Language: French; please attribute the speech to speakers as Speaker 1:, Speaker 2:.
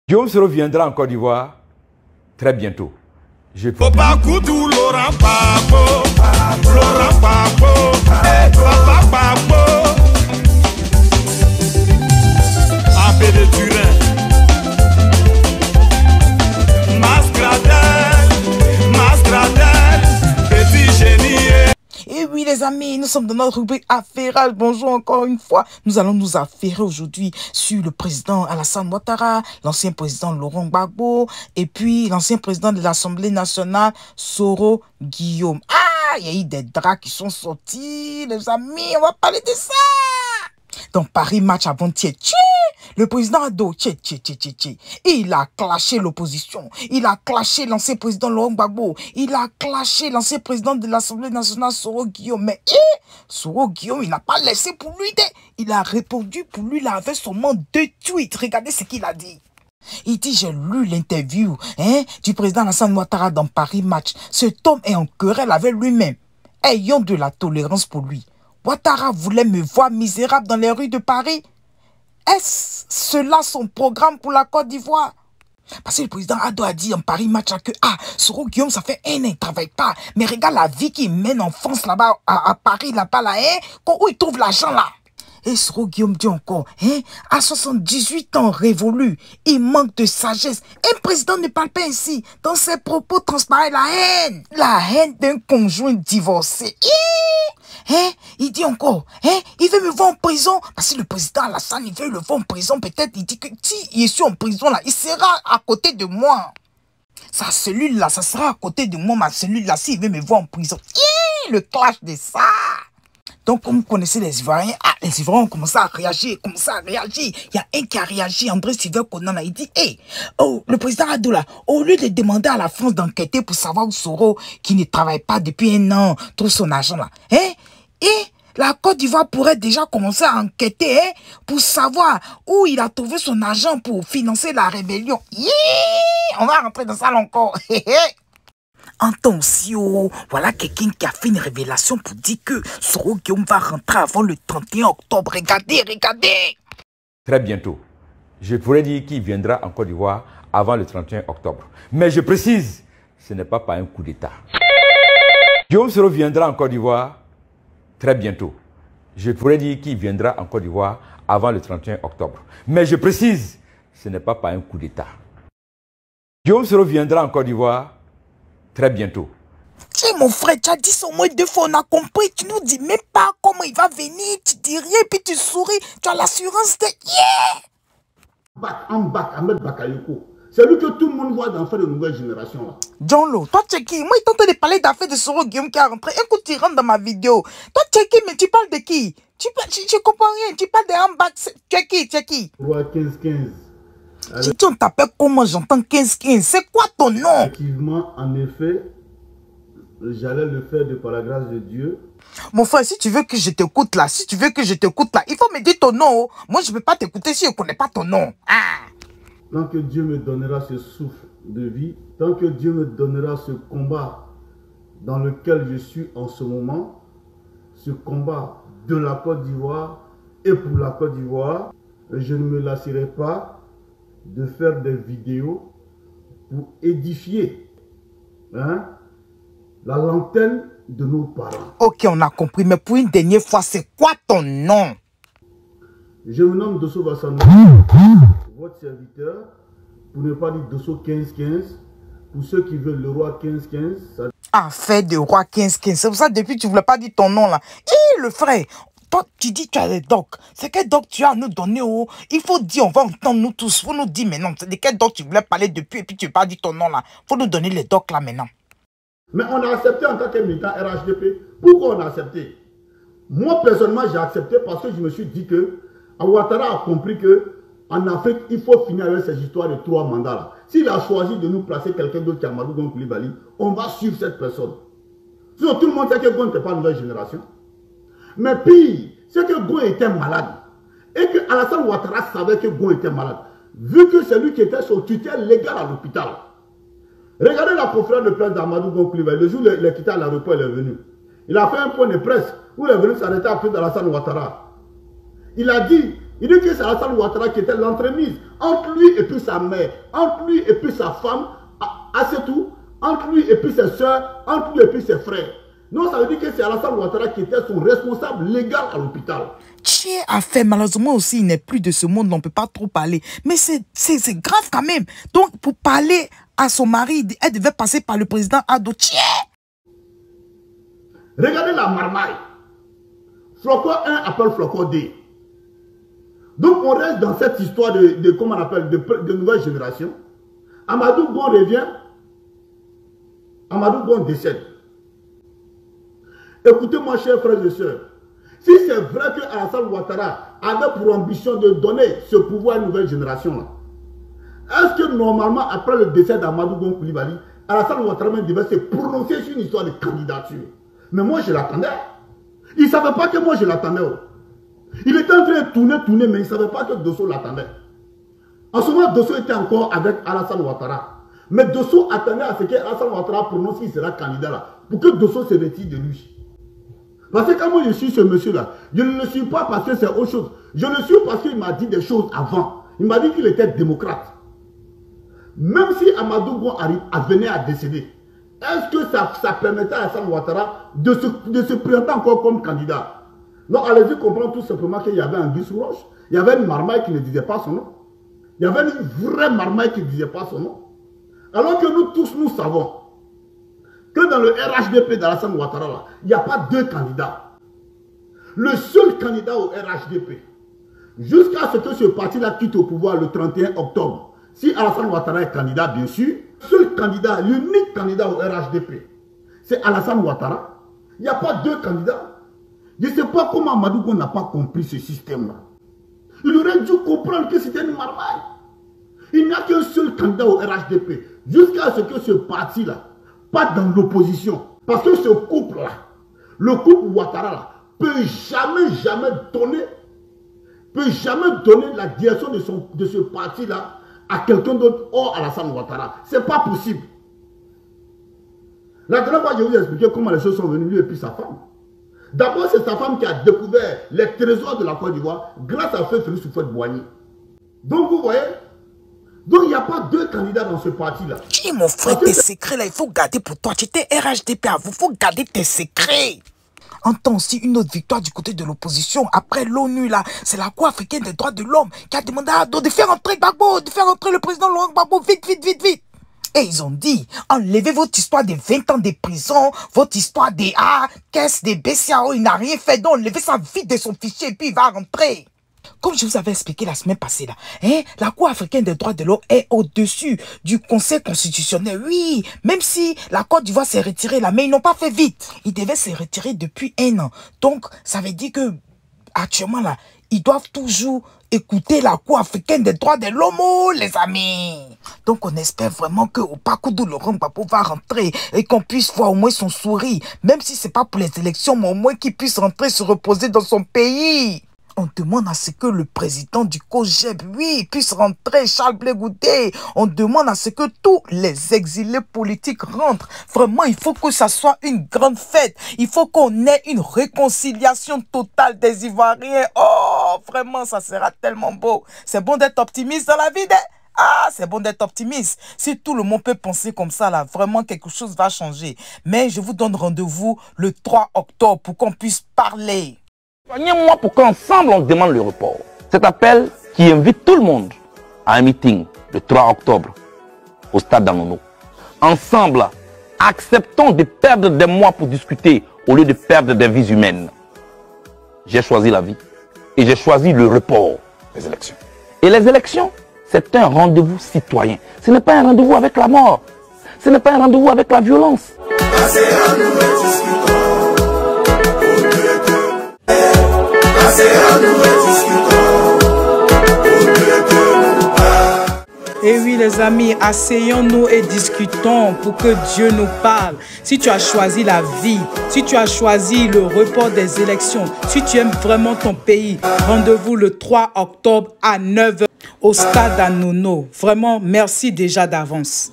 Speaker 1: Guillaume Soro viendra en Côte d'Ivoire très bientôt.
Speaker 2: Laurent Gbagbo, Laurent Gbagbo, Papa Gbagbo, Abbé de Turin, Masgradel, petit génie.
Speaker 3: Et oui les amis, nous sommes dans notre rubrique Affairal. Bonjour encore une fois. Nous allons nous affairer aujourd'hui sur le président Alassane Ouattara, l'ancien président Laurent Gbagbo et puis l'ancien président de l'Assemblée nationale Soro Guillaume. Ah, il y a eu des draps qui sont sortis les amis, on va parler de ça. Dans Paris Match avant-hier, le président Ado, il a clashé l'opposition. Il a clashé l'ancien président Laurent Gbagbo. Il a clashé l'ancien président de l'Assemblée nationale Soro Guillaume. Mais Soro Guillaume, il n'a pas laissé pour lui. Il a répondu pour lui. Il avait seulement 2 tweets. Regardez ce qu'il a dit. Il dit, j'ai lu l'interview du président Alassane Ouattara dans Paris Match. Cet homme est en querelle avec lui-même. Ayons de la tolérance pour lui. Ouattara voulait me voir misérable dans les rues de Paris. Est-ce cela son programme pour la Côte d'Ivoire? Parce que le président Ado a dit en Paris Match que Soro Guillaume, ça fait un an, il ne travaille pas. Mais regarde la vie qu'il mène en France là-bas, à Paris là-bas, là, où il trouve l'argent là. Et Soro Guillaume dit encore, à 78 ans révolus, il manque de sagesse. Un président ne parle pas ainsi. Dans ses propos transparaît la haine. La haine d'un conjoint divorcé. Il dit encore, il veut me voir en prison. Parce que le président Alassane, il veut le voir en prison. Peut-être, il dit que si il est en prison là, il sera à côté de moi. Sa cellule là, ça sera à côté de moi, ma cellule là, s'il veut me voir en prison. Le clash de ça. Donc, comme vous connaissez les Ivoiriens, les Ivoiriens ont commencé à réagir, Il y a un qui a réagi, André Sylvain Conan, il dit, le président Ado là, au lieu de demander à la France d'enquêter pour savoir où Soro, qui ne travaille pas depuis un an, trouve son argent là, la Côte d'Ivoire pourrait déjà commencer à enquêter pour savoir où il a trouvé son argent pour financer la rébellion. On va rentrer dans ça là encore. Attention, voilà quelqu'un qui a fait une révélation pour dire que Soro Guillaume va rentrer avant le 31 octobre. Regardez.
Speaker 1: Très bientôt. Je pourrais dire qu'il viendra en Côte d'Ivoire avant le 31 octobre. Mais je précise, ce n'est pas par un coup d'État. Guillaume Soro viendra en Côte d'Ivoire très bientôt. Je pourrais dire qu'il viendra en Côte d'Ivoire avant le 31 octobre. Mais je précise, ce n'est pas par un coup d'État. Guillaume Soro viendra en Côte d'Ivoire très bientôt.
Speaker 3: Tiens, mon frère, tu as dit ça au moins 2 fois, on a compris. Tu nous dis même pas comment il va venir. Tu dis rien, puis tu souris. Tu as l'assurance de
Speaker 4: Ahmed Bakayoko. C'est lui que tout le monde voit dans de nouvelle génération. Là.
Speaker 3: John Lo, toi tu es qui? Moi, il t'entend de parler d'affaires de Soro Guillaume qui est rentré. Écoute, tu rentres dans ma vidéo. Toi tu es qui, mais tu parles de qui? Je comprends rien. Tu parles de Hambak. Tu es qui?
Speaker 4: Ouais, 15-15.
Speaker 3: Si tu t'appelles comment j'entends 15-15, c'est quoi ton nom?
Speaker 4: Effectivement, en effet, j'allais le faire par la grâce de Dieu.
Speaker 3: Mon frère, si tu veux que je t'écoute là, il faut me dire ton nom. Moi, je ne peux pas t'écouter si je ne connais pas ton nom.
Speaker 4: Tant que Dieu me donnera ce souffle de vie, tant que Dieu me donnera ce combat dans lequel je suis en ce moment, ce combat de la Côte d'Ivoire et pour la Côte d'Ivoire, je ne me lasserai pas de faire des vidéos pour édifier la lanterne de nos parents.
Speaker 3: Ok, on a compris, mais pour une dernière fois, c'est quoi ton nom?
Speaker 4: Je me nomme Dosso Bassano, votre serviteur, pour ne pas dire Dosso 15-15, pour ceux qui veulent le roi 15-15. Ça...
Speaker 3: Affaire de roi 15-15, c'est pour ça depuis tu ne voulais pas dire ton nom là. Le frère, toi tu dis tu as des docs, c'est quel doc tu as à nous donner? Il faut dire, on va entendre nous tous, il faut nous dire maintenant, c'est de quel doc tu voulais parler depuis et puis tu n'as pas dit ton nom là. Il faut nous donner les docs là maintenant.
Speaker 4: Mais on a accepté en tant que militant RHDP. Pourquoi on a accepté? Moi personnellement j'ai accepté parce que je me suis dit que Ouattara a compris que en Afrique, il faut finir avec ces histoires de 3 mandats là. S'il a choisi de nous placer quelqu'un d'autre qui a Amadou Gon Coulibaly, on va suivre cette personne. Sinon, tout le monde sait que Gon n'était pas une nouvelle génération. Mais pire, c'est que Gon était malade. Et que Alassane Ouattara savait que Gon était malade. Vu que c'est lui qui était son tutelle légal à l'hôpital. Regardez la conférence de presse d'Amadou Gon Coulibaly. Le jour où il est quitté à l'aéroport, il est venu. Il a fait un point de presse où il est venu s'arrêter après d'Alassane Ouattara. Il a dit Il dit que c'est Alassane Ouattara qui était l'entremise entre lui et puis sa mère, entre lui et puis sa femme, c'est tout, entre lui et puis ses soeurs, entre lui et puis ses frères. Non, ça veut dire que c'est Alassane Ouattara qui était son responsable légal à l'hôpital.
Speaker 3: Thiers a fait, malheureusement aussi, il n'est plus de ce monde, on ne peut pas trop parler. Mais c'est grave quand même. Donc, pour parler à son mari, elle devait passer par le président Ado Thiers.
Speaker 4: Regardez la marmaille. Flocon 1 appelle Flocon 2. Donc, on reste dans cette histoire comment on appelle, de nouvelle génération. Amadou Gon revient. Amadou Gon décède. Écoutez-moi, chers frères et sœurs. Si c'est vrai que Alassane Ouattara avait pour ambition de donner ce pouvoir à une nouvelle génération, est-ce que normalement, après le décès d'Amadou Gon Coulibaly, Alassane Ouattara devait se prononcer sur une histoire de candidature? Mais moi, je l'attendais. Il ne savait pas que moi, je l'attendais. Il était en train de tourner, mais il ne savait pas que Dosso l'attendait. En ce moment, Dosso était encore avec Alassane Ouattara. Mais Dosso attendait à ce que Alassane Ouattara prononce qu'il sera candidat là, pour que Dosso se retire de lui. Parce que quand moi je suis ce monsieur-là, je ne le suis pas parce que c'est autre chose. Je le suis parce qu'il m'a dit des choses avant. Il m'a dit qu'il était démocrate. Même si Amadou Gon venait à décéder, est-ce que ça permettait à Alassane Ouattara de se présenter encore comme candidat? Non, allez-y comprendre tout simplement qu'il y avait un Guy Roche, il y avait une marmaille qui ne disait pas son nom. Il y avait une vraie marmaille qui ne disait pas son nom. Alors que nous tous, nous savons que dans le RHDP d'Alassane Ouattara, il n'y a pas deux candidats. Le seul candidat au RHDP, jusqu'à ce que ce parti-là quitte au pouvoir le 31 octobre, si Alassane Ouattara est candidat, bien sûr, le seul candidat, l'unique candidat au RHDP, c'est Alassane Ouattara. Il n'y a pas deux candidats. Je ne sais pas comment Amadou Gon n'a pas compris ce système-là. Il aurait dû comprendre que c'était une marmaille. Il n'y a qu'un seul candidat au RHDP, jusqu'à ce que ce parti-là, pas dans l'opposition. Parce que ce couple-là, le couple Ouattara, peut jamais donner la direction de ce parti-là à quelqu'un d'autre hors Alassane Ouattara. Ce n'est pas possible. La dernière fois, je vous ai expliqué comment les choses sont venues, lui et puis sa femme. D'abord, c'est sa femme qui a découvert les trésors de la Côte d'Ivoire grâce à Feu Félix Houphouët-Boigny. Donc, vous voyez, donc il n'y a pas deux candidats dans ce parti-là.
Speaker 3: Qui mon frère, tes secrets là, il faut garder pour toi. Tu étais RHDP à vous, il faut garder tes secrets. Entend aussi une autre victoire du côté de l'opposition. Après l'ONU, là, c'est la Cour africaine des droits de l'homme qui a demandé à Ado de faire entrer Gbagbo, de faire entrer le président Laurent Gbagbo, vite. Et ils ont dit, enlevez votre histoire des 20 ans de prison, votre histoire des caisses, des BCAO, il n'a rien fait, donc enlevez ça vite de son fichier et puis il va rentrer. Comme je vous avais expliqué la semaine passée, là, la Cour africaine des droits de l'homme est au-dessus du Conseil constitutionnel. Oui, même si la Côte d'Ivoire s'est retirée là, mais ils n'ont pas fait vite. Ils devaient se retirer depuis 1 an. Donc, ça veut dire que, actuellement là, ils doivent toujours écouter la Cour africaine des droits de l'homme, les amis. Donc, on espère vraiment que au Pakoudou, Laurent Gbagbo va rentrer et qu'on puisse voir au moins son sourire. Même si ce n'est pas pour les élections, mais au moins qu'il puisse rentrer, se reposer dans son pays. On demande à ce que le président du COJEB, oui, puisse rentrer, Charles Blé Goudé. On demande à ce que tous les exilés politiques rentrent. Vraiment, il faut que ça soit une grande fête. Il faut qu'on ait une réconciliation totale des Ivoiriens. Oh, vraiment, ça sera tellement beau. C'est bon d'être optimiste dans la vie. C'est bon d'être optimiste. Si tout le monde peut penser comme ça, là, vraiment quelque chose va changer. Mais je vous donne rendez-vous le 3 octobre pour qu'on puisse parler.
Speaker 5: Soignez-moi pour qu'ensemble on demande le report. Cet appel qui invite tout le monde à un meeting le 3 octobre au stade d'Anono. Ensemble, acceptons de perdre des mois pour discuter au lieu de perdre des vies humaines. J'ai choisi la vie et j'ai choisi le report des élections. Et les élections, c'est un rendez-vous citoyen. Ce n'est pas un rendez-vous avec la mort. Ce n'est pas un rendez-vous avec la violence.
Speaker 3: Et oui les amis, asseyons-nous et discutons pour que Dieu nous parle. Si tu as choisi la vie, si tu as choisi le report des élections, si tu aimes vraiment ton pays, rendez-vous le 3 octobre à 9h au stade d'Anono. Vraiment, merci déjà d'avance.